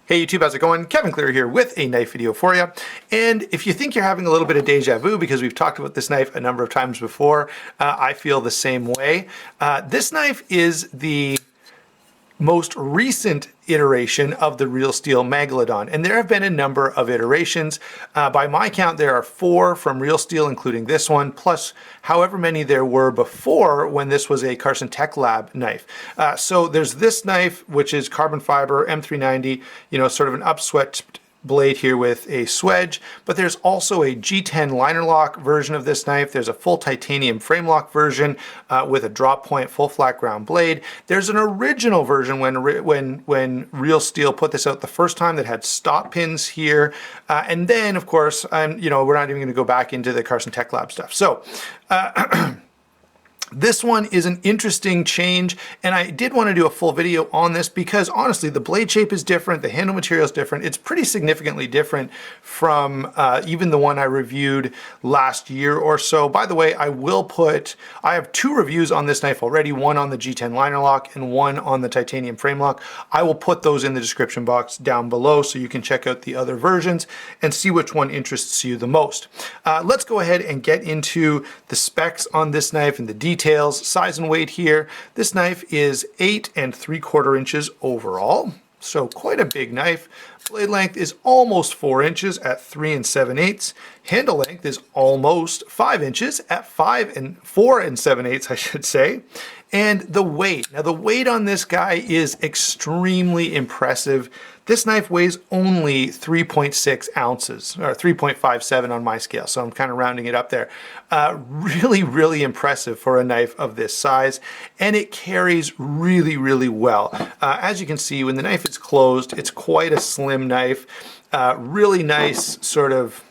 Hey YouTube, how's it going? Kevin Clear here with a knife video for you. And if you think you're having a little bit of deja vu because we've talked about this knife a number of times before, I feel the same way. This knife is the most recent iteration of the RealSteel Megalodon, and there have been a number of iterations. By my count, there are 4 from RealSteel, including this one, plus however many there were before when this was a Carson Tech Lab knife. So there's this knife, which is carbon fiber M390, sort of an upswept blade here with a swedge, but there's also a G10 liner lock version of this knife. There's a full titanium frame lock version with a drop point full flat ground blade. There's an original version when RealSteel put this out the first time that had stop pins here, and then of course, we're not even going to go back into the Carson Tech Lab stuff. So. This one is an interesting change, and I did want to do a full video on this because honestly, the blade shape is different, the handle material is different. It's pretty significantly different from even the one I reviewed last year or so. By the way, I have 2 reviews on this knife already, one on the G10 liner lock and one on the titanium frame lock. I will put those in the description box down below so you can check out the other versions and see which one interests you the most. Let's go ahead and get into the specs on this knife and the details. Size and weight here. This knife is 8 3/4 inches overall, so quite a big knife. Blade length is almost 4 inches at 3 7/8. Handle length is almost 5 inches at 4 7/8, I should say. And the weight. Now the weight on this guy is extremely impressive. This knife weighs only 3.6 ounces, or 3.57 on my scale, so I'm kind of rounding it up there. Really, really impressive for a knife of this size, and it carries really, really well. As you can see, when the knife is closed, it's quite a slim knife. Really nice sort of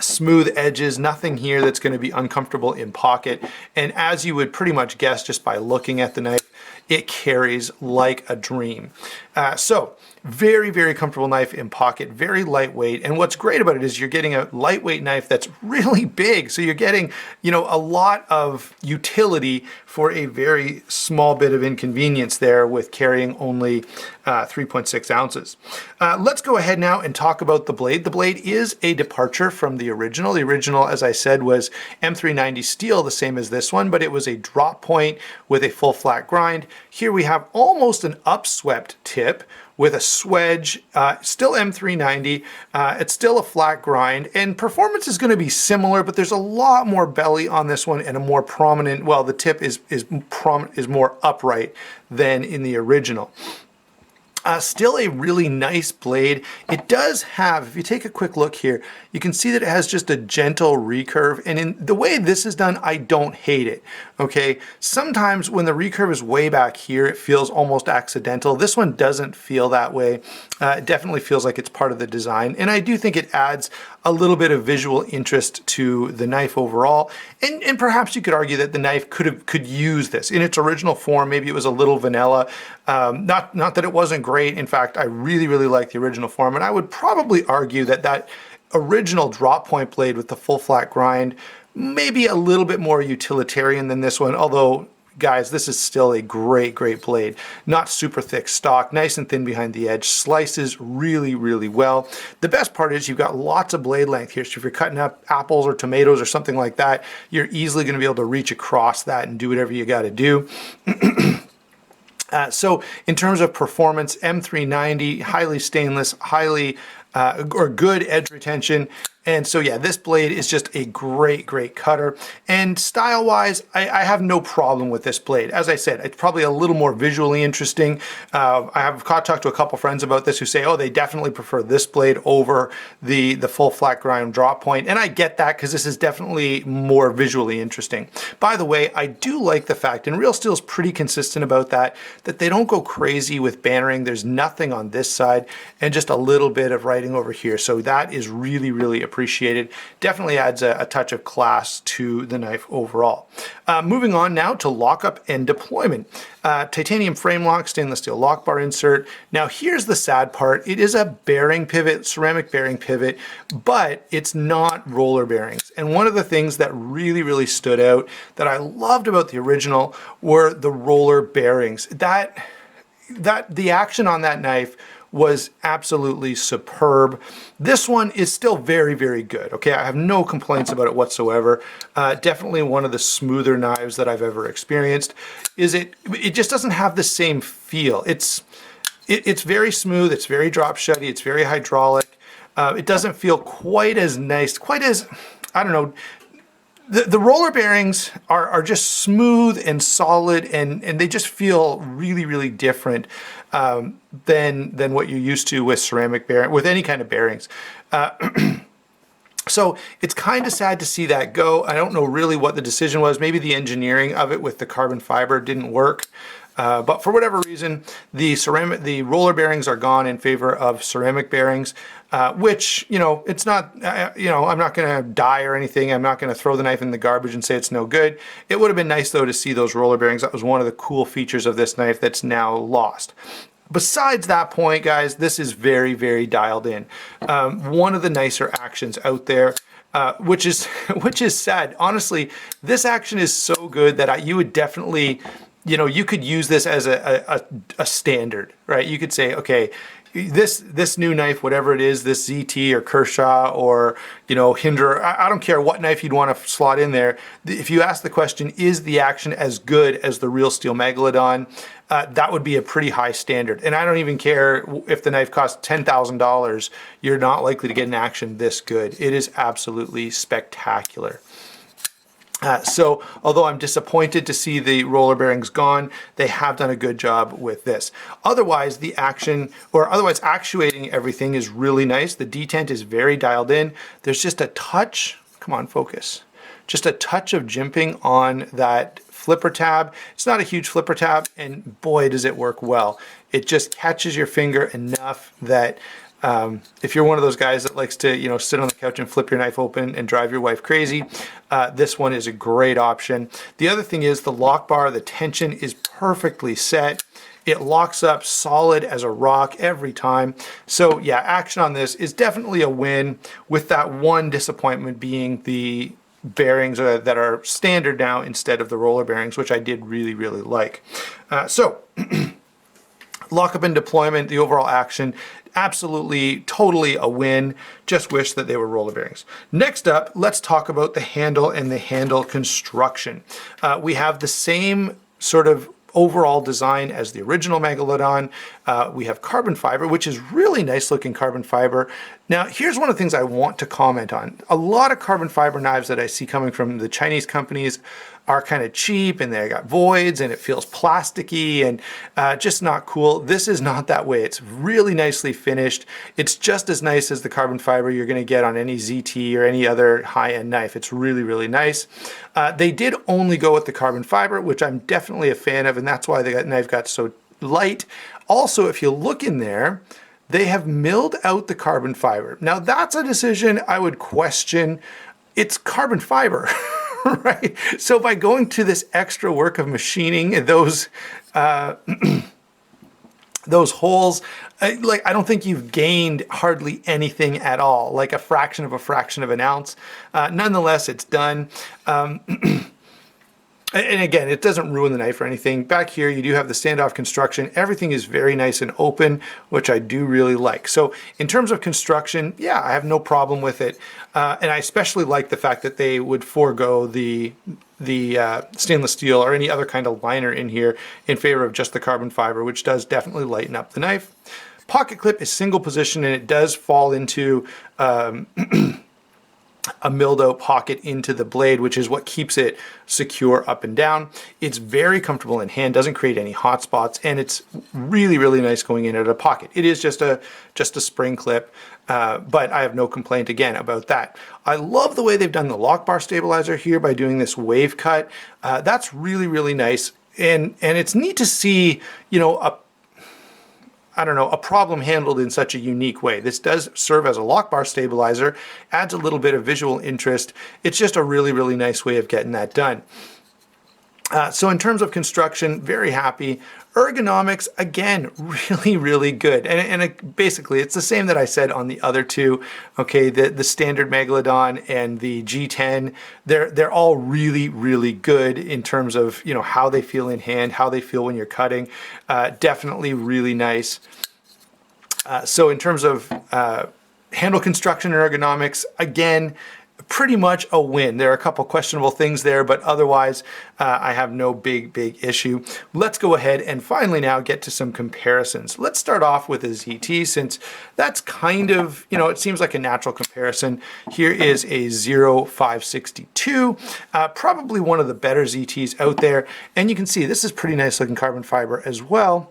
smooth edges, nothing here that's going to be uncomfortable in pocket. And as you would pretty much guess just by looking at the knife, it carries like a dream. So very, very comfortable knife in pocket, very lightweight. And what's great about it is you're getting a lightweight knife that's really big. So you're getting, a lot of utility for a very small bit of inconvenience there with carrying only 3.6 ounces. Let's go ahead now and talk about the blade. The blade is a departure from the original. The original, as I said, was M390 steel, the same as this one, but it was a drop point with a full flat grind. Here we have almost an upswept tip with a swedge, still M390, it's still a flat grind, and performance is going to be similar, but there's a lot more belly on this one and a more prominent, well, the tip is more upright than in the original. Still a really nice blade. It does have, if you take a quick look here, you can see that it has just a gentle recurve, and in the way this is done, I don't hate it, okay? Sometimes when the recurve is way back here, it feels almost accidental. This one doesn't feel that way. It definitely feels like it's part of the design, and I do think it adds a little bit of visual interest to the knife overall, and perhaps you could argue that the knife could use this in its original form. Maybe it was a little vanilla. Not that it wasn't great. In fact, I really, really like the original form, and I would probably argue that that original drop point blade with the full flat grind may be a little bit more utilitarian than this one, although guys, this is still a great, great blade. Not super thick stock, nice and thin behind the edge, slices really, really well. The best part is you've got lots of blade length here, so if you're cutting up apples or tomatoes or something like that, you're easily going to be able to reach across that and do whatever you got to do. So in terms of performance, M390, highly stainless, highly or good edge retention. And so yeah, this blade is just a great, great cutter. And style-wise, I have no problem with this blade. As I said, it's probably a little more visually interesting. I have talked to a couple friends about this who say, oh, they definitely prefer this blade over the full flat grind drop point. And I get that because this is definitely more visually interesting. By the way, I do like the fact, and RealSteel is pretty consistent about that they don't go crazy with bannering. There's nothing on this side and just a little bit of writing over here. So that is really, really appreciated. Definitely adds a touch of class to the knife overall. Moving on now to lockup and deployment. Titanium frame lock, stainless steel lock bar insert. Now here's the sad part. It is a bearing pivot, ceramic bearing pivot, but it's not roller bearings. And one of the things that really, really stood out that I loved about the original were the roller bearings. The action on that knife was absolutely superb. This one is still very, very good. Okay, I have no complaints about it whatsoever. Definitely one of the smoother knives that I've ever experienced. It just doesn't have the same feel. It's very smooth, it's very drop shutty, it's very hydraulic. It doesn't feel quite as nice, quite as, I don't know, the roller bearings are just smooth and solid, and they just feel really, really different than what you're used to with ceramic bearing, with any kind of bearings. So it's kind of sad to see that go. I don't know really what the decision was. Maybe the engineering of it with the carbon fiber didn't work. But for whatever reason, the roller bearings are gone in favor of ceramic bearings, which, you know, it's not, you know, I'm not going to die or anything. I'm not going to throw the knife in the garbage and say it's no good. It would have been nice, though, to see those roller bearings. That was one of the cool features of this knife that's now lost. Besides that point, guys, this is very, very dialed in. One of the nicer actions out there. Which is sad. Honestly, this action is so good that you would definitely, you know, you could use this as a standard, right? You could say, okay, this new knife, whatever it is, this ZT or Kershaw or, you know, Hinder, I don't care what knife you'd want to slot in there. If you ask the question, is the action as good as the RealSteel Megalodon? That would be a pretty high standard. And I don't even care if the knife costs $10,000, you're not likely to get an action this good. It is absolutely spectacular. So although I'm disappointed to see the roller bearings gone, they have done a good job with this. Otherwise, the action, or otherwise actuating everything is really nice. The detent is very dialed in. There's just a touch, come on, focus. Just a touch of jimping on that flipper tab. It's not a huge flipper tab, and boy, does it work well. It just catches your finger enough that if you're one of those guys that likes to, you know, sit on the couch and flip your knife open and drive your wife crazy, this one is a great option. The other thing is the lock bar, the tension is perfectly set. It locks up solid as a rock every time. So yeah, action on this is definitely a win, with that one disappointment being the bearings that are standard now instead of the roller bearings, which I did really, really like. So lockup and deployment, the overall action, absolutely, totally a win. Just wish that they were roller bearings. Next up, let's talk about the handle and the handle construction. We have the same sort of overall design as the original Megalodon. We have carbon fiber, which is really nice looking carbon fiber. Now, here's one of the things I want to comment on. A lot of carbon fiber knives that I see coming from the Chinese companies are kind of cheap, and they got voids, and it feels plasticky and just not cool. This is not that way. It's really nicely finished. It's just as nice as the carbon fiber you're going to get on any ZT or any other high-end knife. It's really, really nice. They did only go with the carbon fiber, which I'm definitely a fan of, and that's why the knife got so light. Also, if you look in there, they have milled out the carbon fiber. Now, that's a decision I would question. It's carbon fiber. Right? So by going to this extra work of machining those those holes, I don't think you've gained hardly anything at all, like a fraction of an ounce. Nonetheless, it's done. And again, it doesn't ruin the knife or anything. Back here, you do have the standoff construction. Everything is very nice and open, which I do really like. So in terms of construction, yeah, I have no problem with it. And I especially like the fact that they would forego the stainless steel or any other kind of liner in here in favor of just the carbon fiber, which does definitely lighten up the knife. Pocket clip is single position, and it does fall into a milled out pocket into the blade, which is what keeps it secure up and down. It's very comfortable in hand, doesn't create any hot spots, and it's really, really nice going in at a pocket. It is just a spring clip, but I have no complaint again about that. I love the way they've done the lock bar stabilizer here by doing this wave cut. That's really, really nice, and it's neat to see, you know, a problem handled in such a unique way. This does serve as a lock bar stabilizer, adds a little bit of visual interest. It's just a really, really nice way of getting that done. So in terms of construction, very happy. Ergonomics, again, really, really good. And basically, it's the same that I said on the other two. Okay, the standard Megalodon and the G10, they're all really, really good in terms of, you know, how they feel in hand, how they feel when you're cutting. Definitely really nice. So in terms of handle construction and ergonomics, again, pretty much a win. There are a couple questionable things there, but otherwise I have no big issue. Let's go ahead and finally now get to some comparisons. Let's start off with a ZT, since that's kind of, you know, it seems like a natural comparison. Here is a 0562, probably one of the better ZTs out there. And you can see this is pretty nice looking carbon fiber as well.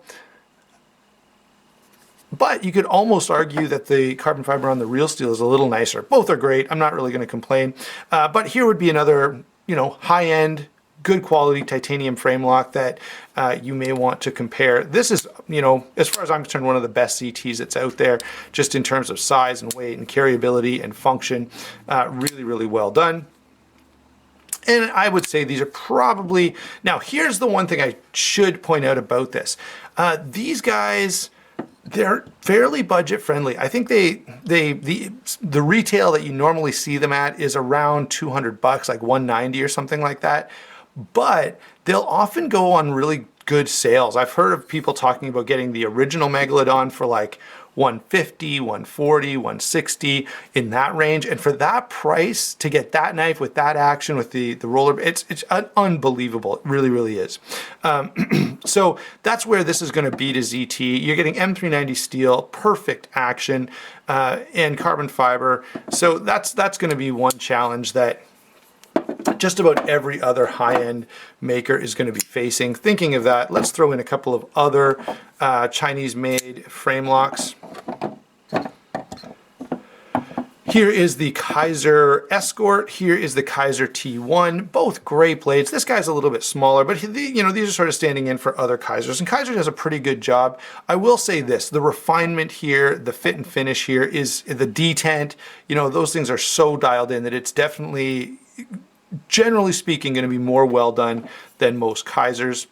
But you could almost argue that the carbon fiber on the RealSteel is a little nicer. Both are great. I'm not really going to complain. But here would be another, you know, high-end, good quality titanium frame lock that you may want to compare. This is, you know, as far as I'm concerned, one of the best ZTs that's out there, just in terms of size and weight and carryability and function. Really well done. And I would say these are probably, now here's the one thing I should point out about this. These guys, they're fairly budget friendly. I think the retail that you normally see them at is around $200, like $190 or something like that. But they'll often go on really good sales. I've heard of people talking about getting the original Megalodon for like $150, $140, $160 in that range. And for that price, to get that knife with that action, with the roller, it's unbelievable. It really is. So that's where this is going to beat a ZT. You're getting M390 steel, perfect action, and carbon fiber. So that's going to be one challenge that just about every other high-end maker is going to be facing. Thinking of that, let's throw in a couple of other Chinese-made frame locks. Here is the Kaiser Escort. Here is the Kaiser T1. Both great blades. This guy's a little bit smaller, but you know, these are sort of standing in for other Kaisers. And Kaiser does a pretty good job. I will say this: the refinement here, the fit and finish here, is the detent. You know, those things are so dialed in that it's definitely, generally speaking, going to be more well done than most Kaisers.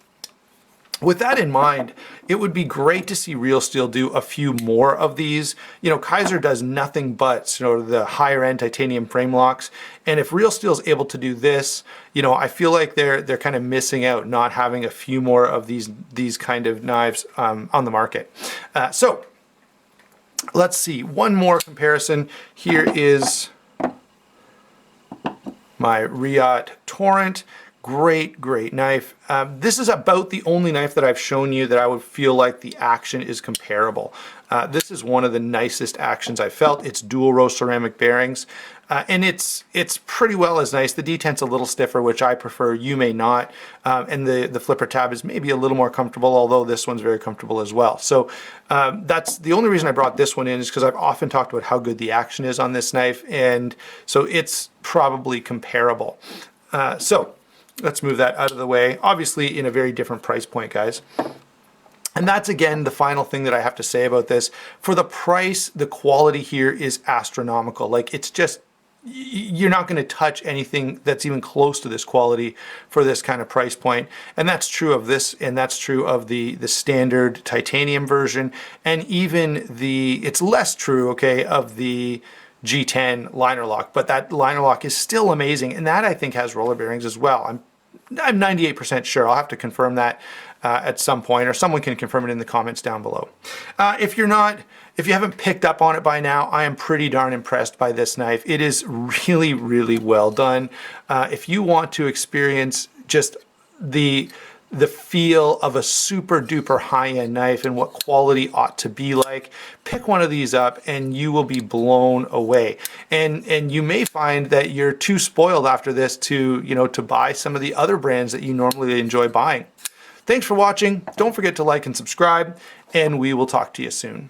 With that in mind, it would be great to see RealSteel do a few more of these. You know, Kaiser does nothing but sort of the higher end titanium frame locks. And if RealSteel is able to do this, you know, I feel like they're kind of missing out not having a few more of these kind of knives on the market. So let's see, one more comparison. Here is my Riot Torrent. Great knife. This is about the only knife that I've shown you that I would feel like the action is comparable. This is one of the nicest actions I've felt. It's dual row ceramic bearings, and it's pretty well as nice. The detent's a little stiffer, which I prefer. You may not, and the flipper tab is maybe a little more comfortable, although this one's very comfortable as well. So that's the only reason I brought this one in, is because I've often talked about how good the action is on this knife, and so it's probably comparable. So let's move that out of the way. Obviously in a very different price point, guys. And that's, again, the final thing that I have to say about this. For the price, the quality here is astronomical. Like, it's just, you're not going to touch anything that's even close to this quality for this kind of price point. And that's true of this, and that's true of the standard titanium version, and even it's less true, okay, of the G10 liner lock, but that liner lock is still amazing, and that I think has roller bearings as well. I'm 98% sure. I'll have to confirm that at some point, or someone can confirm it in the comments down below. If you haven't picked up on it by now, I am pretty darn impressed by this knife. It is really well done. If you want to experience just the feel of a super duper high-end knife and what quality ought to be like, pick one of these up and you will be blown away. And you may find that you're too spoiled after this to buy some of the other brands that you normally enjoy buying. Thanks for watching. Don't forget to like and subscribe, and we will talk to you soon.